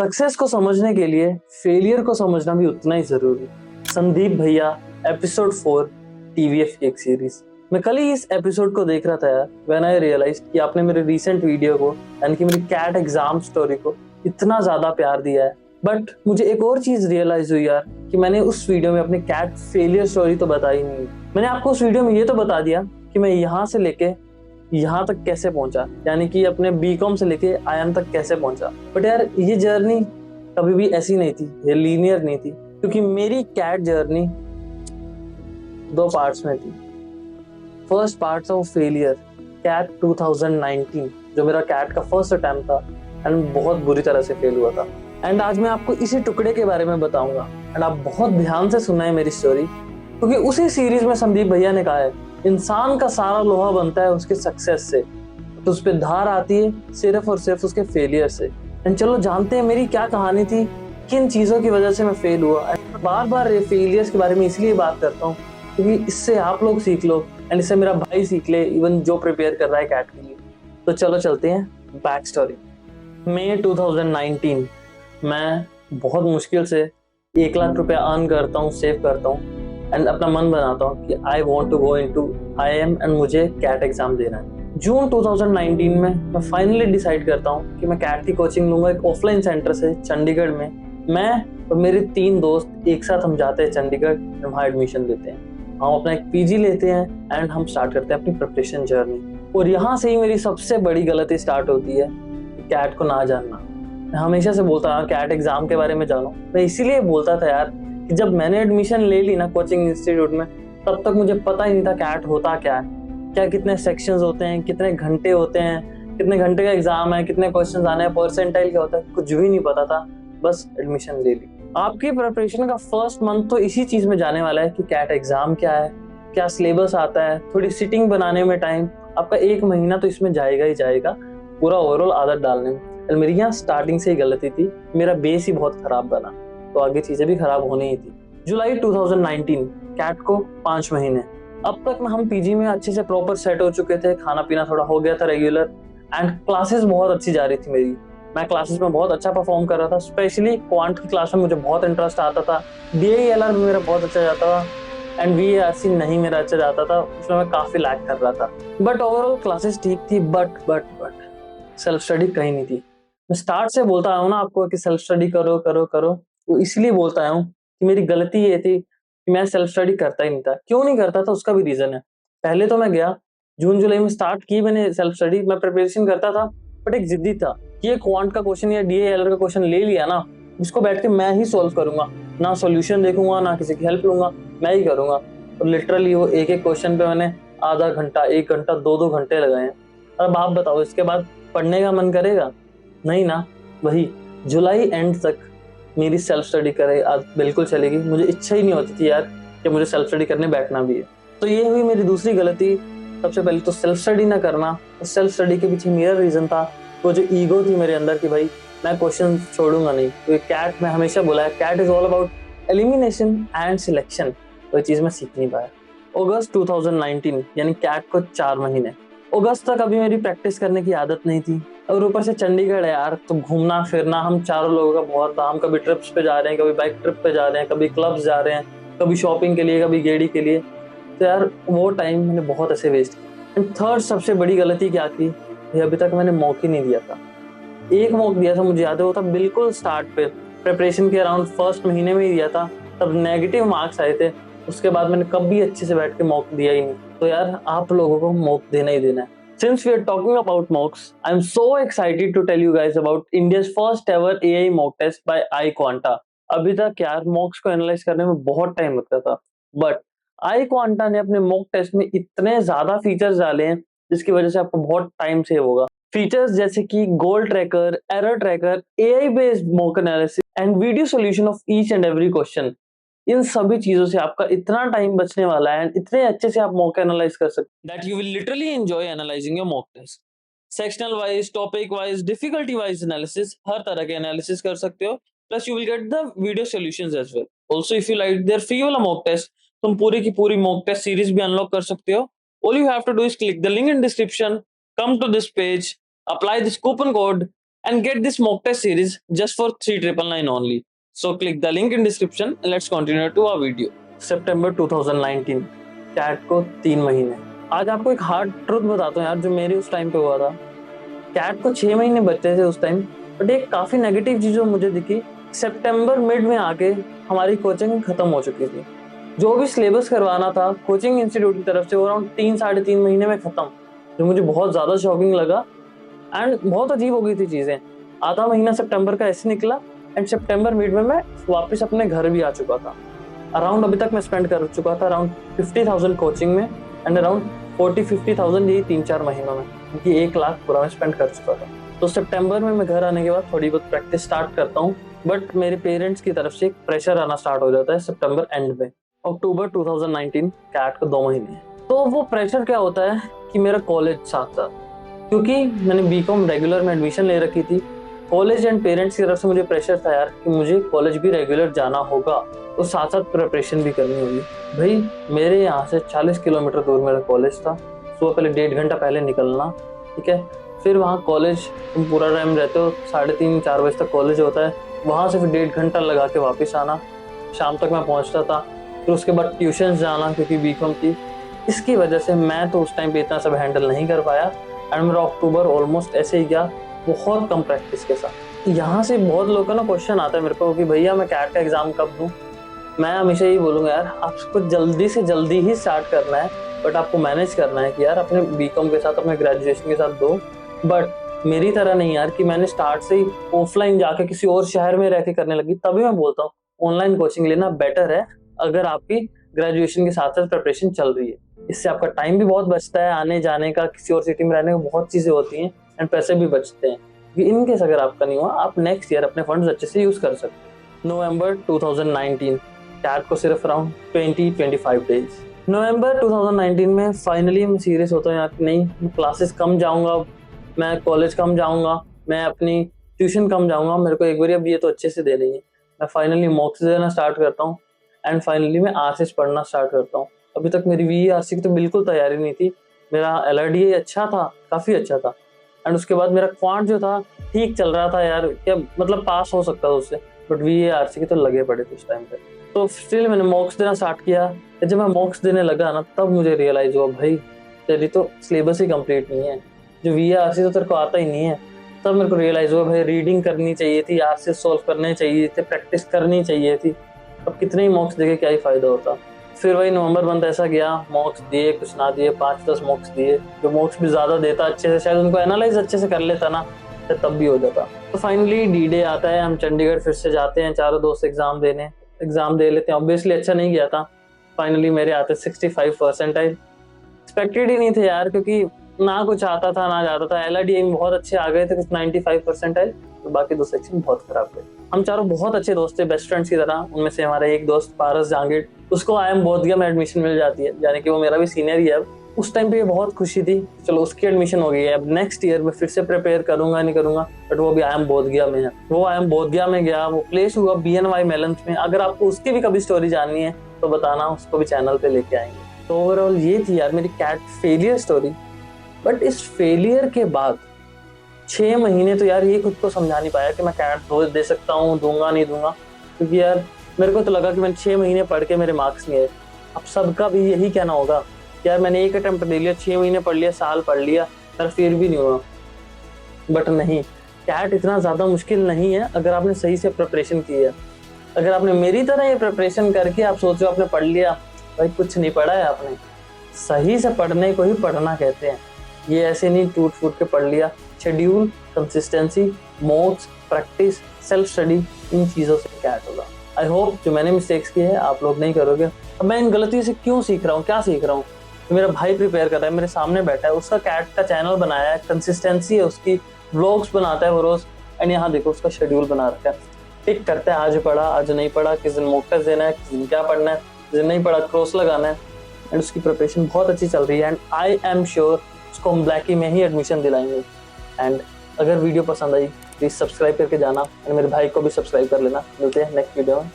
Success को समझने के लिए फेलियर को समझना भी उतना ही जरूरी। संदीप भैया एपिसोड 4 टीवीएफ की एक सीरीज। मैं कल ही इस एपिसोड को देख रहा था यार, व्हेन आई रियलाइज्ड कि आपने मेरे रीसेंट वीडियो को यानी कि मेरी कैट एग्जाम स्टोरी को इतना ज्यादा प्यार दिया है। बट मुझे एक और चीज रियलाइज हुई यार कि मैंने उस वीडियो में अपनी कैट फेलियर स्टोरी तो बताई नहीं। मैंने आपको उस वीडियो में ये तो बता दिया कि मैं यहाँ से लेके यहाँ तक कैसे पहुंचा, यानी कि अपने बीकॉम से लेके आईएम तक कैसे पहुंचा। बट यार ये जर्नी कभी भी ऐसी नहीं थी, ये लीनियर नहीं थी, क्योंकि मेरी कैट जर्नी 2 पार्ट्स में थी। First part of failure CAT 2019, जो मेरा कैट का फर्स्ट अटेम्प्ट था एंड बहुत बुरी तरह से फेल हुआ था। एंड आज मैं आपको इसी टुकड़े के बारे में बताऊंगा एंड आप बहुत ध्यान से सुना है मेरी स्टोरी, क्योंकि उसी सीरीज में संदीप भैया ने कहा है इंसान का सारा लोहा बनता है उसके सक्सेस से, तो उस पर धार आती है सिर्फ और सिर्फ उसके फेलियर से। एंड चलो जानते हैं मेरी क्या कहानी थी, किन चीजों की वजह से मैं फेल हुआ। एंड बार बार फेलियर्स के बारे में इसलिए बात करता हूँ क्योंकि इससे आप लोग सीख लो एंड इससे मेरा भाई सीख ले, इवन जो प्रिपेयर कर रहा है कैट के लिए। तो चलो चलते हैं बैक स्टोरी। मई 2019 मैं बहुत मुश्किल से 1 लाख रुपया अर्न करता हूँ, सेव करता हूँ एंड अपना मन बनाता हूँ कि I want to go into IIM and मुझे कैट एग्जाम देना है। जून 2019 में मैं फाइनली डिसाइड करता हूँ कि मैं कैट की कोचिंग लूंगा एक ऑफलाइन सेंटर से चंडीगढ़ में। मैं और मेरे 3 दोस्त एक साथ हम जाते हैं चंडीगढ़, वहाँ एडमिशन लेते हैं, हम अपना एक पीजी लेते हैं एंड हम स्टार्ट करते हैं अपनी प्रिपरेशन जर्नी। और यहाँ से ही मेरी सबसे बड़ी गलती स्टार्ट होती है, कैट को ना जानना। मैं हमेशा से बोलता था कैट एग्जाम के बारे में जानो। मैं इसीलिए बोलता था यार कि जब मैंने एडमिशन ले ली ना कोचिंग इंस्टीट्यूट में, तब तक मुझे पता ही नहीं था कैट होता क्या है, क्या कितने सेक्शंस होते हैं, कितने घंटे होते हैं, कितने घंटे का एग्जाम है, कितने क्वेश्चंस आने हैं, परसेंटाइल क्या होता है, कुछ भी नहीं पता था। बस एडमिशन ले ली। आपकी प्रिपरेशन का फर्स्ट मंथ तो इसी चीज में जाने वाला है कि कैट एग्जाम क्या है, क्या सिलेबस आता है, थोड़ी सिटिंग बनाने में टाइम, आपका 1 महीना तो इसमें जाएगा ही जाएगा पूरा ओवरऑल आदत डालने में। मेरी यहाँ स्टार्टिंग से ही गलती थी, मेरा बेस ही बहुत खराब बना, तो आगे चीजें भी खराब होनी ही थी। जुलाई 2019 कैट को 5 महीने। अब तक हम पीजी में अच्छे से प्रॉपर सेट हो चुके थे, खाना पीना थोड़ा हो गया था रेगुलर एंड क्लासेस बहुत अच्छी जा रही थी मेरी। मैं क्लासेस में बहुत अच्छा परफॉर्म कर रहा था, स्पेशली क्वांट की क्लास में मुझे बहुत इंटरेस्ट आता था। DILR में मेरा बहुत अच्छा जाता था एंड VARC नहीं मेरा अच्छा जाता था, उसमें मैं काफी लैक कर रहा था। बट ओवरऑल क्लासेस ठीक थी, बट सेल्फ स्टडी कहीं नहीं थी। मैं स्टार्ट से बोलता आया हूँ ना आपको कि सेल्फ स्टडी करो करो करो, तो इसलिए बोलता आया हूँ कि मेरी गलती ये थी कि मैं सेल्फ स्टडी करता ही नहीं था। क्यों नहीं करता था उसका भी रीजन है। पहले तो मैं गया जून जुलाई में स्टार्ट की मैंने सेल्फ स्टडी, मैं प्रिपरेशन करता था, बट एक जिद्दी था कि ये क्वांट का क्वेश्चन या DILR का क्वेश्चन ले लिया ना, इसको बैठ के मैं ही सोल्व करूंगा, ना सॉल्यूशन देखूंगा ना किसी की हेल्प लूंगा, मैं ही करूंगा। और लिटरली वो एक एक क्वेश्चन पे मैंने आधा घंटा, 1 घंटा, 2 घंटे लगाए हैं। अब आप बताओ इसके बाद पढ़ने का मन करेगा? नहीं ना। वही जुलाई एंड तक मेरी सेल्फ स्टडी करे आज बिल्कुल चलेगी, मुझे इच्छा ही नहीं होती थी यार कि मुझे सेल्फ स्टडी करने बैठना भी है। तो ये हुई मेरी दूसरी गलती। सबसे पहले तो सेल्फ स्टडी ना करना। सेल्फ स्टडी के पीछे मेरा रीजन था, वो जो ईगो थी मेरे अंदर कि भाई मैं क्वेश्चन छोड़ूंगा नहीं। तो कैट में हमेशा बोला है CAT is all about elimination and selection, वो चीज मैं सीख नहीं पाया। अगस्त 2019 यानी कैट को 4 महीने। अगस्त तक अभी मेरी प्रैक्टिस करने की आदत नहीं थी, और ऊपर से चंडीगढ़ है यार, तो घूमना फिरना हम चारों लोगों का बहुत था। हम कभी ट्रिप्स पे जा रहे हैं, कभी बाइक ट्रिप पे जा रहे हैं, कभी क्लब्स जा रहे हैं, कभी शॉपिंग के लिए, कभी गेड़ी के लिए। तो यार वो टाइम मैंने बहुत ऐसे वेस्ट किया। एंड थर्ड सबसे बड़ी गलती क्या थी, अभी तक मैंने मॉक ही नहीं दिया था। एक मॉक दिया था, मुझे याद है, वो था बिल्कुल स्टार्ट पे, प्रिपरेशन के अराउंड फर्स्ट महीने में ही दिया था, तब नेगेटिव मार्क्स आए थे। उसके बाद मैंने कभी अच्छे से बैठ के मॉक दिया ही नहीं। तो यार आप लोगों को मॉक देना ही देना है। Since we are talking about mocks, I'm so excited to tell you guys about India's first ever AI mock test by iQuanta. अभी तक यार मॉक्स को एनालाइज करने में बहुत टाइम लगता था, बट iQuanta ने अपने मॉक टेस्ट में इतने ज्यादा फीचर्स डाले हैं जिसकी वजह से आपको बहुत टाइम सेव होगा। फीचर्स जैसे कि goal tracker, error tracker, AI based mock analysis and video solution of each and every question. इन सभी चीजों से आपका इतना टाइम बचने वाला है, इतने अच्छे से आप मॉक एनालाइज कर सकते that you will literally enjoy analysing your mock test. Sectional wise, topic wise, difficulty wise analysis, हर तरह के एनालिसिस कर सकते हो। Plus you will get the video solutions as well. Also if you like their free वाला mock test, तुम पूरी की पूरी मॉक टेस्ट सीरीज भी अनलॉक कर सकते हो। All you have to do is click the link in description, come to this page, apply this coupon code and get this mock test series just for 3999 only. So click the link in description and let's continue to our video. September 2019, cat को 3 महीने। आज आपको एक hard truth बताता हूँ यार, जो मेरे उस टाइम पे हुआ था। कैट को 6 महीने बचे थे उस टाइम, बट एक काफी नेगेटिव चीज जो मुझे दिखी, सितंबर मिड में आके हमारी कोचिंग खत्म हो चुकी थी। जो भी सिलेबस करवाना था कोचिंग इंस्टीट्यूट की तरफ से वो अराउंड 3-3.5 महीने में खत्म, जो मुझे बहुत ज्यादा शॉकिंग लगा एंड बहुत अजीब हो गई थी चीजें। आधा महीना सितंबर का ऐसे निकला एंड सितंबर मिड में मैं वापस अपने घर भी आ चुका था। अराउंड अभी तक मैं स्पेंड कर चुका था अराउंड 50,000 कोचिंग में एंड अराउंड 40-50,000 यही 3-4 महीनों में, क्योंकि 1 लाख पूरा मैं स्पेंड कर चुका था। तो सितंबर में मैं घर आने के बाद थोड़ी बहुत प्रैक्टिस स्टार्ट करता हूँ, बट मेरे पेरेंट्स की तरफ से एक प्रेशर आना स्टार्ट हो जाता है सितंबर एंड में। अक्टूबर 2019, कैट को 2 महीने। तो वो प्रेशर क्या होता है कि मेरा कॉलेज साथ था, क्योंकि मैंने बीकॉम रेगुलर में एडमिशन ले रखी थी। कॉलेज एंड पेरेंट्स की तरफ से मुझे प्रेशर था यार कि मुझे कॉलेज भी रेगुलर जाना होगा, तो साथ साथ प्रिपरेशन भी करनी होगी। भाई मेरे यहाँ से 40 किलोमीटर दूर मेरा कॉलेज था। सुबह पहले 1.5 घंटा पहले निकलना, ठीक है, फिर वहाँ कॉलेज तुम पूरा टाइम रहते हो, 3:30-4 बजे तक कॉलेज होता है, वहाँ से फिर 1.5 घंटा लगा के वापस आना, शाम तक मैं पहुँचता था। फिर उसके बाद ट्यूशन जाना, क्योंकि बीकॉम थी। इसकी वजह से मैं तो उस टाइम पे इतना सब हैंडल नहीं कर पाया एंड मेरा अक्टूबर ऑलमोस्ट ऐसे ही गया, बहुत कम प्रैक्टिस के साथ। यहाँ से बहुत लोगों का ना क्वेश्चन आता है मेरे को कि भैया मैं कैट का एग्जाम कब दूँ। मैं हमेशा यही बोलूँगा यार, आपको जल्दी से जल्दी ही स्टार्ट करना है, बट आपको मैनेज करना है कि यार अपने बीकॉम के साथ अपने ग्रेजुएशन के साथ दो। बट मेरी तरह नहीं यार कि मैंने स्टार्ट से ही ऑफलाइन जाके किसी और शहर में रह के करने लगी। तभी मैं बोलता हूँ ऑनलाइन कोचिंग लेना बेटर है, अगर आपकी ग्रेजुएशन के साथ साथ प्रिपरेशन चल रही है। इससे आपका टाइम भी बहुत बचता है, आने जाने का, किसी और सिटी में रहने का बहुत चीजें होती हैं एंड पैसे भी बचते हैं। इन केस अगर आपका नहीं हुआ, आप नेक्स्ट ईयर अपने फंड्स अच्छे से यूज कर सकते हैं। नवंबर 2019, कैट को सिर्फ अराउंड 20-25 डेज। नवंबर 2019 में फाइनली मैं सीरियस होता हूँ यार, नहीं मैं क्लासेस कम जाऊंगा, मैं कॉलेज कम जाऊंगा, मैं अपनी ट्यूशन कम जाऊंगा, मेरे को एक बार अब ये तो अच्छे से दे रही है। मैं फाइनली मॉक्स देना स्टार्ट करता हूँ एंड फाइनली मैं आरसीएस पढ़ना स्टार्ट करता हूँ। अभी तक मेरी वीईआरसी की तो बिल्कुल तैयारी नहीं थी। मेरा एलआरडीए अच्छा था, काफी अच्छा था, एंड उसके बाद मेरा क्वांट जो था ठीक चल रहा था यार, क्या मतलब पास हो सकता था उससे, बट वीईआरसी के तो लगे पड़े थे उस टाइम पे। तो स्टिल मैंने मॉक्स देना स्टार्ट किया। जब मैं मॉक्स देने लगा ना, तब मुझे रियलाइज हुआ भाई तेरी तो सिलेबस ही कंप्लीट नहीं है, जो वीईआरसी तो तेरे को आता ही नहीं है। तब मेरे को रियलाइज हुआ भाई रीडिंग करनी चाहिए थी, आरसीएस सॉल्व करने चाहिए थे, प्रैक्टिस करनी चाहिए थी। अब कितने ही मॉक्स देके क्या ही फायदा होता। फिर वही नवंबर मंथ ऐसा गया, मॉक्स दिए, कुछ ना दिए, 5-10 मॉक्स दिए। जो मॉक्स भी ज्यादा देता अच्छे से, शायद उनको एनालाइज अच्छे से कर लेता ना, तो तब भी हो जाता। तो फाइनली डी डे आता है, हम चंडीगढ़ फिर से जाते हैं चारों दोस्त एग्जाम देने। एग्जाम दे लेते हैं, ऑब्वियसली अच्छा नहीं गया था। फाइनली मेरे आते 65 परसेंटाइल। एक्सपेक्टेड ही नहीं थे यार, क्योंकि ना कुछ आता था ना जाता था। एलआरडीए में बहुत अच्छे आ गए थे, कुछ 95 परसेंटाइल, तो बाकी 2 सेक्शन बहुत खराब गए। हम चारों बहुत अच्छे दोस्त थे, बेस्ट फ्रेंड्स की तरह। उनमें से हमारा एक दोस्त पारस जहांगीर, उसको IIM बोधगया में एडमिशन मिल जाती है, यानी कि वो मेरा भी सीनियर ही है अब। उस टाइम पे ये बहुत खुशी थी, चलो उसकी एडमिशन हो गई है। अब नेक्स्ट ईयर में फिर से प्रिपेयर करूंगा नहीं करूंगा, बट वो भी IIM बोधगया में है। वो IIM बोधगया में गया, वो प्लेस हुआ BNY मेलन्स में। अगर आपको उसकी भी कभी स्टोरी जाननी है तो बताना, उसको भी चैनल पे लेके आएंगे। तो ओवरऑल ये थी यार मेरी कैट फेलियर स्टोरी। बट इस फेलियर के बाद 6 महीने तो यार ये खुद को समझा नहीं पाया कि मैं कैट रोज दे सकता हूँ, दूंगा नहीं दूंगा, क्योंकि यार मेरे को तो लगा कि मैंने 6 महीने पढ़ के मेरे मार्क्स नहीं आए। अब सबका भी यही कहना होगा यार मैंने एक अटेम्प्ट दे लिया, 6 महीने पढ़ लिया, साल पढ़ लिया, पर फिर भी नहीं हुआ। बट नहीं, कैट इतना ज्यादा मुश्किल नहीं है अगर आपने सही से प्रिपरेशन की है। अगर आपने मेरी तरह ये प्रिपरेशन करके आप सोचो आपने पढ़ लिया, भाई कुछ नहीं पढ़ा है आपने। सही से पढ़ने को ही पढ़ना कहते हैं। ये ऐसे नहीं टूट फूट के पढ़ लिया। Schedule, consistency, mocks, practice, self study, इन चीजों से कैट होगा। आई होप जो मैंने मिस्टेक्स किए हैं आप लोग नहीं करोगे। अब मैं इन गलतियों से क्यों सीख रहा हूँ, क्या सीख रहा हूँ? तो मेरा भाई प्रिपेयर कर रहा है, मेरे सामने बैठा है, उसका कैट का चैनल बनाया है, कंसिस्टेंसी है उसकी, व्लॉग्स बनाता है वो रोज, एंड यहाँ देखो उसका शेड्यूल बना रखा है। टिक करता है, आज पढ़ा, आज नहीं पढ़ा, किस दिन मॉक टेस्ट देना है, किस दिन क्या पढ़ना है, किस दिन नहीं पढ़ा क्रॉस लगाना है, एंड उसकी प्रिपरेशन बहुत अच्छी चल रही है। एंड आई एम श्योर उसको हम ब्लैकी में ही एडमिशन दिलाएंगे। एंड अगर वीडियो पसंद आई प्लीज सब्सक्राइब करके जाना, एंड मेरे भाई को भी सब्सक्राइब कर लेना। मिलते हैं नेक्स्ट वीडियो में।